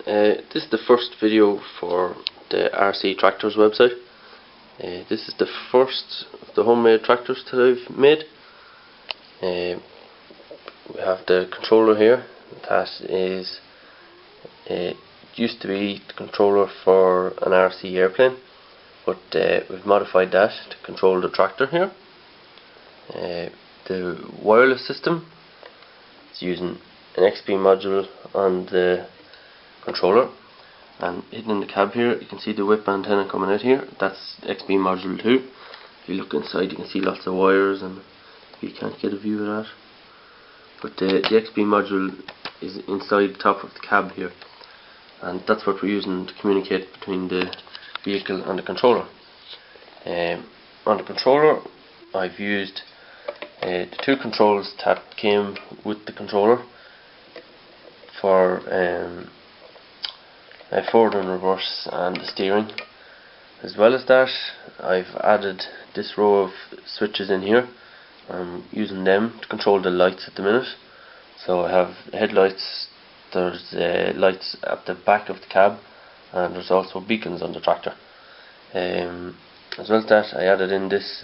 This is the first video for the RC Tractors website. This is the first of the homemade tractors that I've made. We have the controller here. That is, it used to be the controller for an RC airplane, but we've modified that to control the tractor here. The wireless system is using an XP module on the controller, and hidden in the cab here you can see the whip antenna coming out here. That's XP module 2. If you look inside you can see lots of wires, and you can't get a view of that, but the XP module is inside the top of the cab here, and that's what we're using to communicate between the vehicle and the controller. On the controller I've used the two controls that came with the controller for forward and reverse and the steering. As well as that, I've added this row of switches in here. I'm using them to control the lights at the minute. So I have headlights, there's lights at the back of the cab, and there's also beacons on the tractor. As well as that, I added in this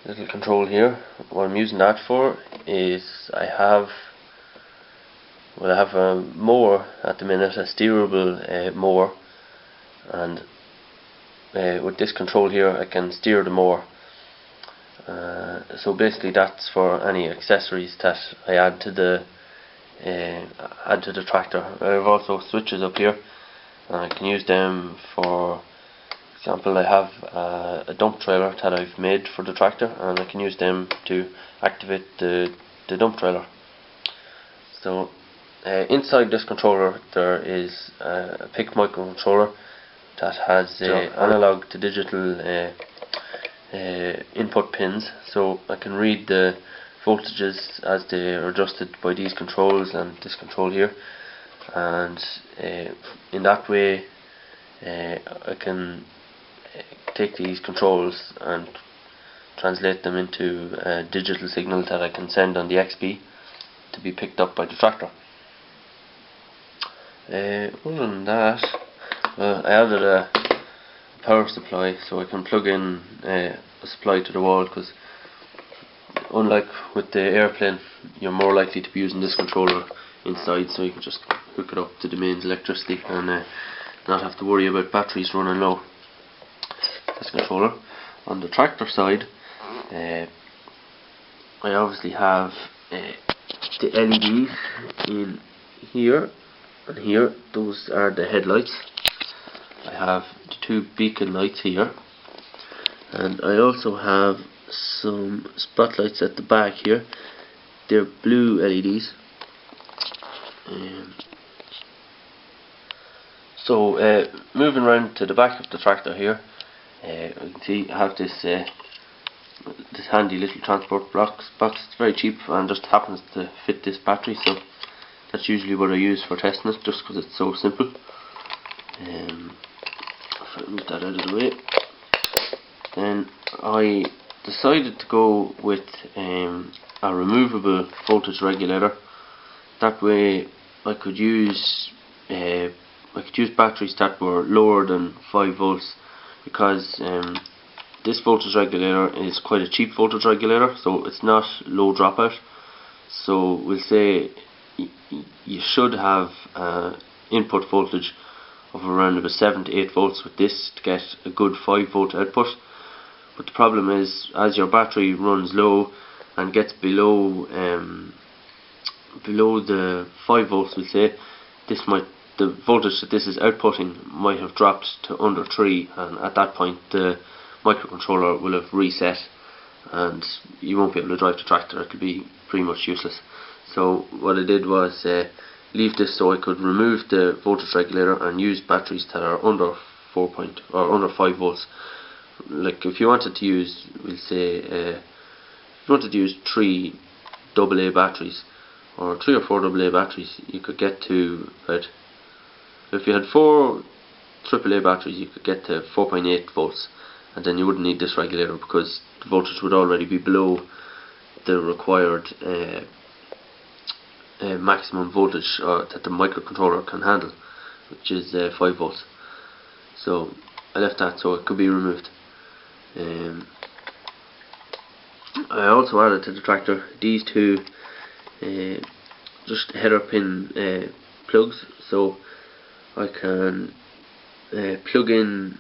little control here. What I'm using that for is I have a mower at the minute, a steerable mower, and with this control here I can steer the mower. So basically that's for any accessories that I add to the tractor. I have also switches up here, and I can use them. For example, I have a dump trailer that I've made for the tractor, and I can use them to activate the dump trailer. So inside this controller there is a PIC microcontroller that has analog to digital input pins, so I can read the voltages as they are adjusted by these controls and this control here, and in that way I can take these controls and translate them into a digital signal that I can send on the XP to be picked up by the tractor. Other than that, I added a power supply so I can plug in a supply to the wall, because unlike with the airplane you're more likely to be using this controller inside, so you can just hook it up to the mains electricity and not have to worry about batteries running low. This controller. On the tractor side, I obviously have the LEDs in here and here. Those are the headlights. I have the two beacon lights here, and I also have some spotlights at the back here. They're blue LEDs. So moving around to the back of the tractor here, you can see I have this handy little transport box. It's very cheap and just happens to fit this battery, so that's usually what I use for testing it, just because it's so simple. If I move that out of the way, then I decided to go with a removable voltage regulator. That way I could use batteries that were lower than 5 volts, because this voltage regulator is quite a cheap voltage regulator, so it's not low dropout. So we'll say you should have input voltage of around about 7 to 8 volts with this to get a good 5 volt output. But the problem is, as your battery runs low and gets below the 5 volts, we'll say, the voltage that this is outputting might have dropped to under 3, and at that point the microcontroller will have reset and you won't be able to drive the tractor. It will be pretty much useless. So what I did was leave this so I could remove the voltage regulator and use batteries that are under 5 volts. Like if you wanted to use, we'll say, if you wanted to use 3 AA batteries or 3 or 4 AA batteries, you could get to about, if you had 4 AAA batteries, you could get to 4.8 volts, and then you wouldn't need this regulator because the voltage would already be below the required maximum voltage that the microcontroller can handle. which is 5 volts. So I left that so it could be removed. I also added to the tractor these two just header pin plugs, so I can plug in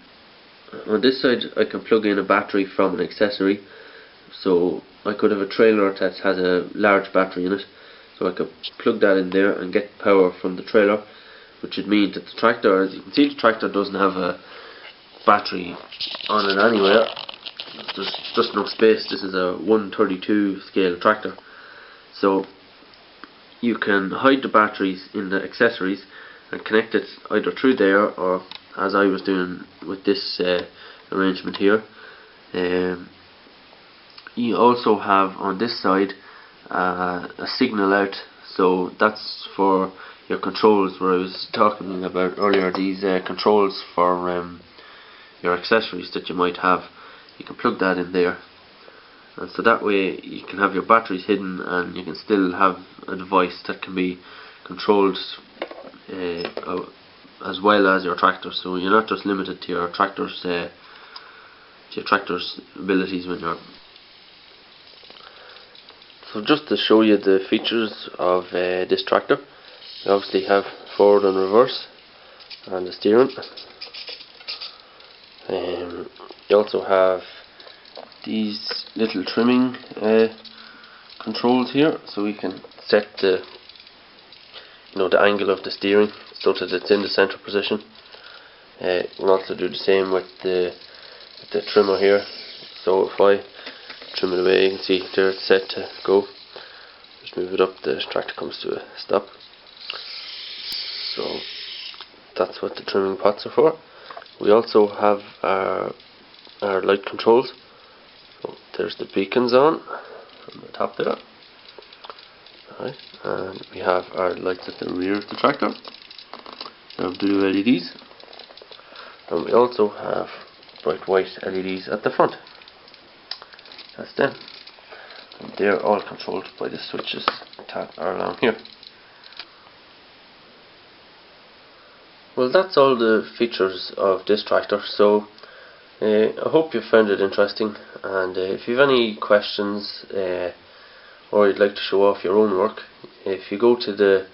on this side. I can plug in a battery from an accessory, so I could have a trailer that has a large battery in it, so I could plug that in there and get power from the trailer, which would mean that the tractor, as you can see, the tractor doesn't have a battery on it anywhere. There's just no space. This is a 132 scale tractor, so you can hide the batteries in the accessories and connect it either through there, or as I was doing with this arrangement here. You also have on this side a signal out, so that's for your controls, where I was talking about earlier, these controls for your accessories that you might have. You can plug that in there, and so that way you can have your batteries hidden and you can still have a device that can be controlled as well as your tractor, so you're not just limited to your tractor's abilities when you're. So just to show you the features of this tractor, you obviously have forward and reverse and the steering. You also have these little trimming controls here, so we can set the the angle of the steering so that it's in the center position. You can also do the same with the trimmer here. So if I trim it away, you can see there it's set to go. Just move it up, the tractor comes to a stop. So that's what the trimming pots are for. We also have our light controls. So there's the beacons on the top there. Alright, and we have our lights at the rear of the tractor. We have blue LEDs, and we also have bright white LEDs at the front. That's them. And they're all controlled by the switches that are along here. Well, that's all the features of this tractor, so I hope you found it interesting, and if you have any questions or you'd like to show off your own work, if you go to the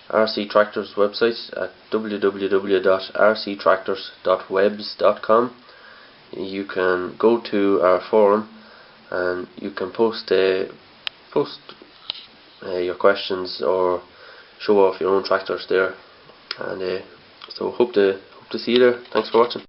RC Tractors website at www.rctractors.webs.com, you can go to our forum and you can post your questions or show off your own tractors there, and so hope to see you there. Thanks for watching.